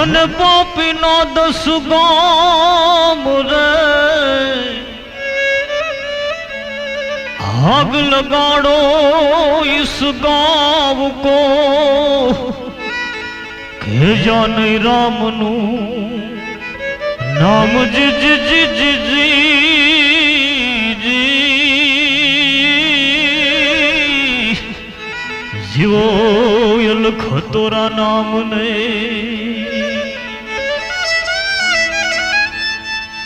धन पापी नो दस गाम रे आग लगाड़ो इस गाँव को के जाने राम नू नाम जी जी जी जी जी जी जीवो यल खतोरा नाम ने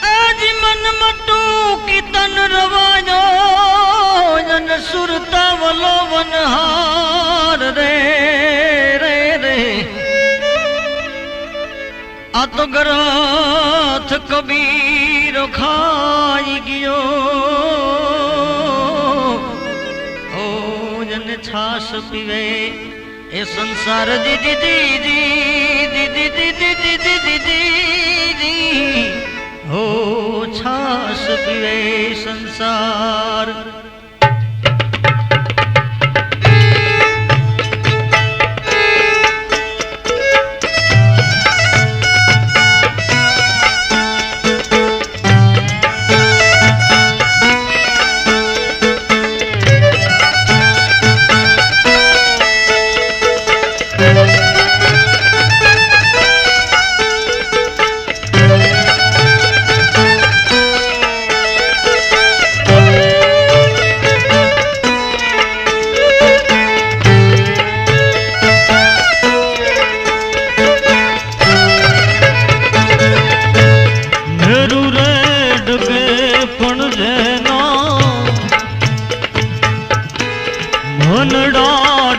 आज मन मटू की तन रवाजो जन सुरता वलो वनहार रे रे रे आ तो ग्रथ कबीर खाई गियो ओ जन छास पीवे ए संसार दी दी दी दी दी दी दी दी दी दी दी दी हो छास पीवे संसार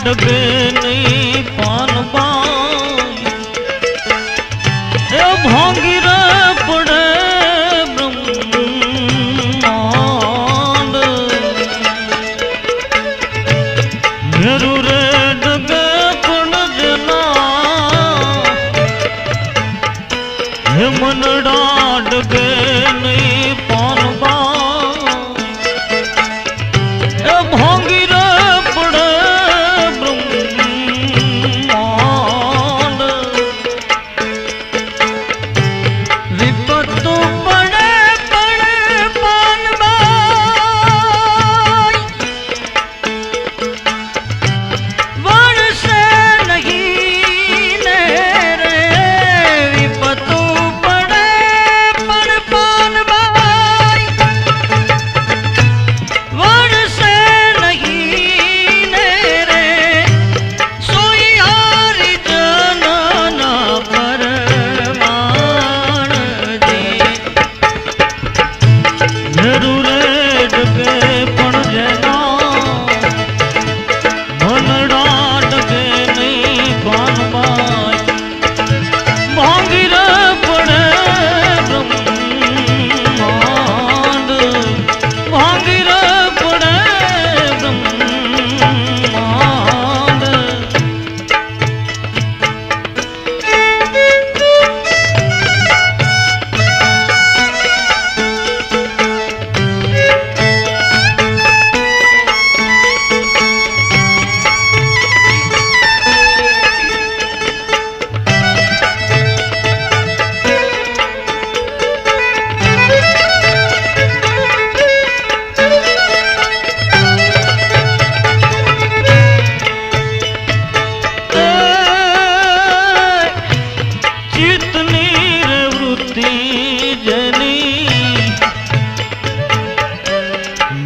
डगे नहीं पान भांगी रे पड़े ब्रह्मांड मेरू रे डगे पण जना हे मनड़ा डगे नहीं पान भांगी रे पड़े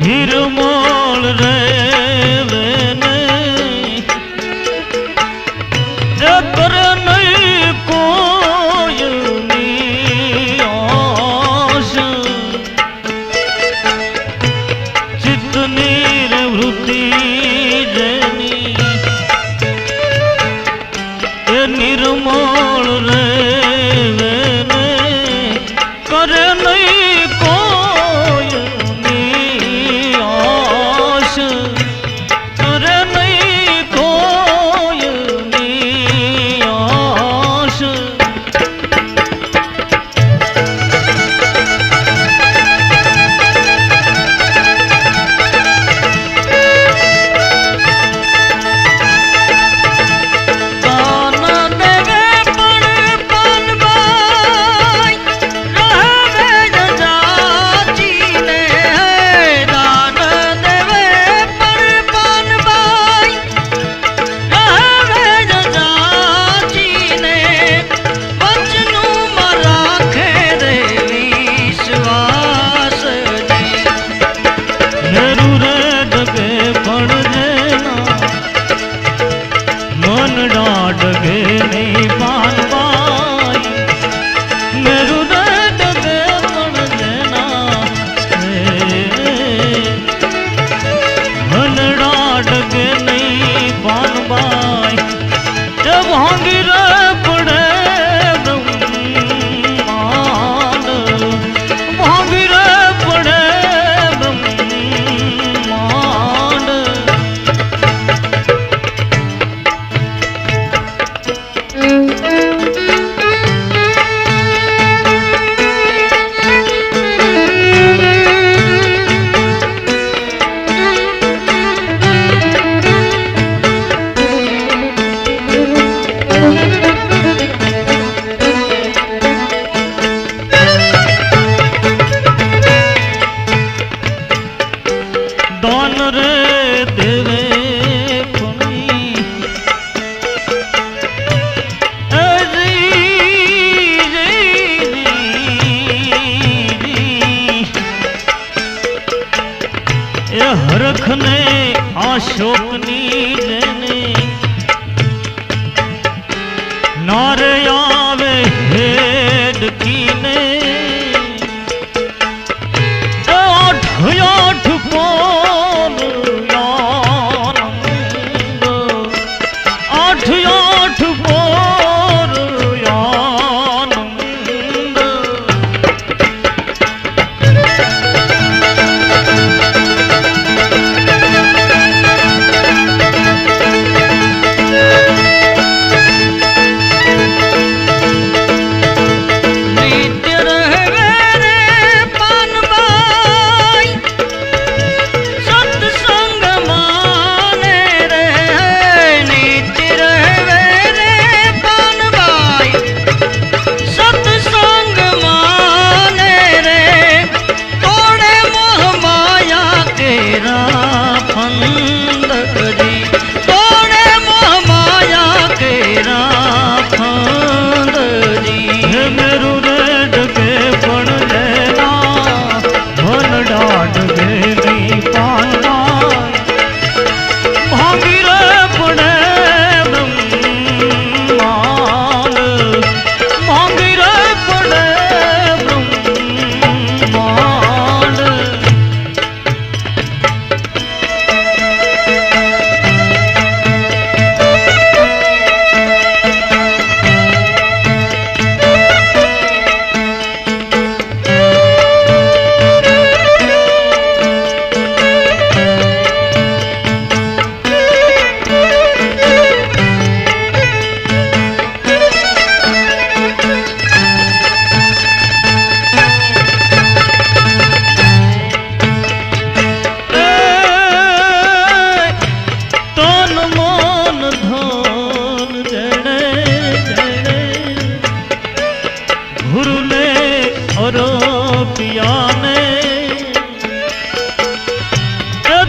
निर्मल रे वेने जकर नहीं कोई आस चित निर्वृत्ति जनी ये निर्मल रे वेने करे नहीं कोई करे नहीं कोई आस दान देवे पण दान रे देवे हरख ने अशोकनी देने नार आवे हेड कीने आठ आठ पोल आनंद आठ आठ पोल आनंद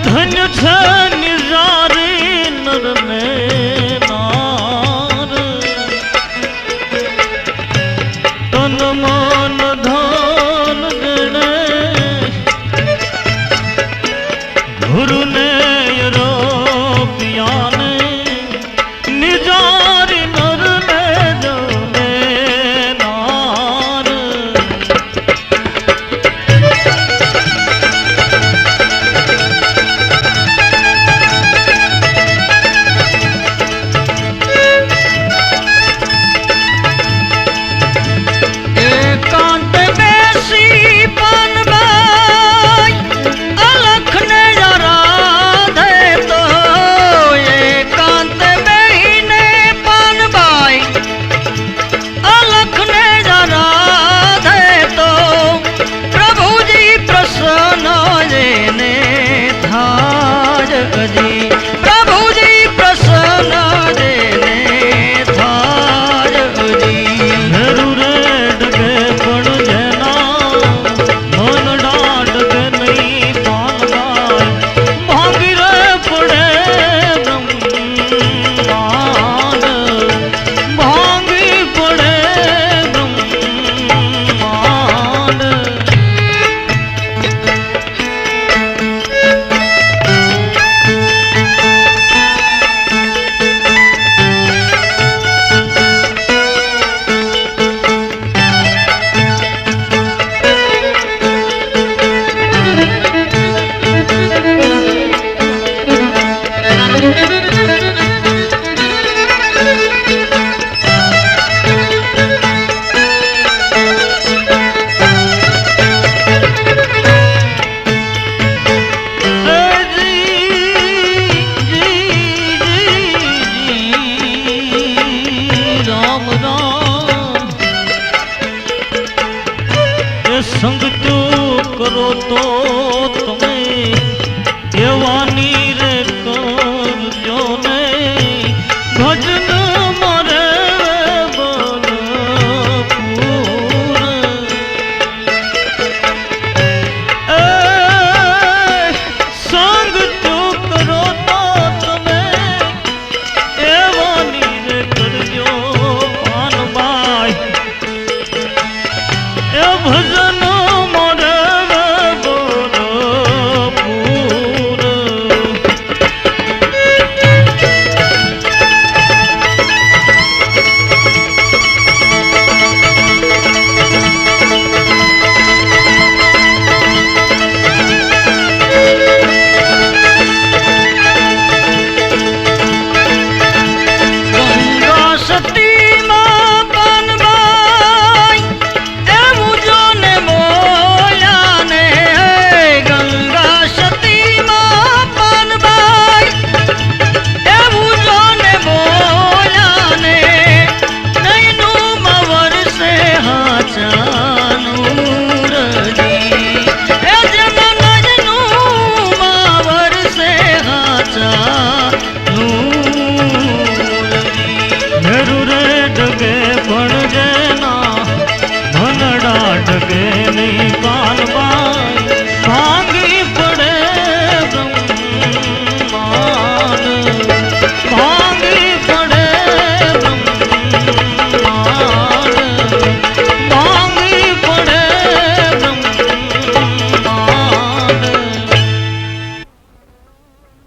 धन्य छन जारी नर ने नार तन मन धन गणे गुरु ने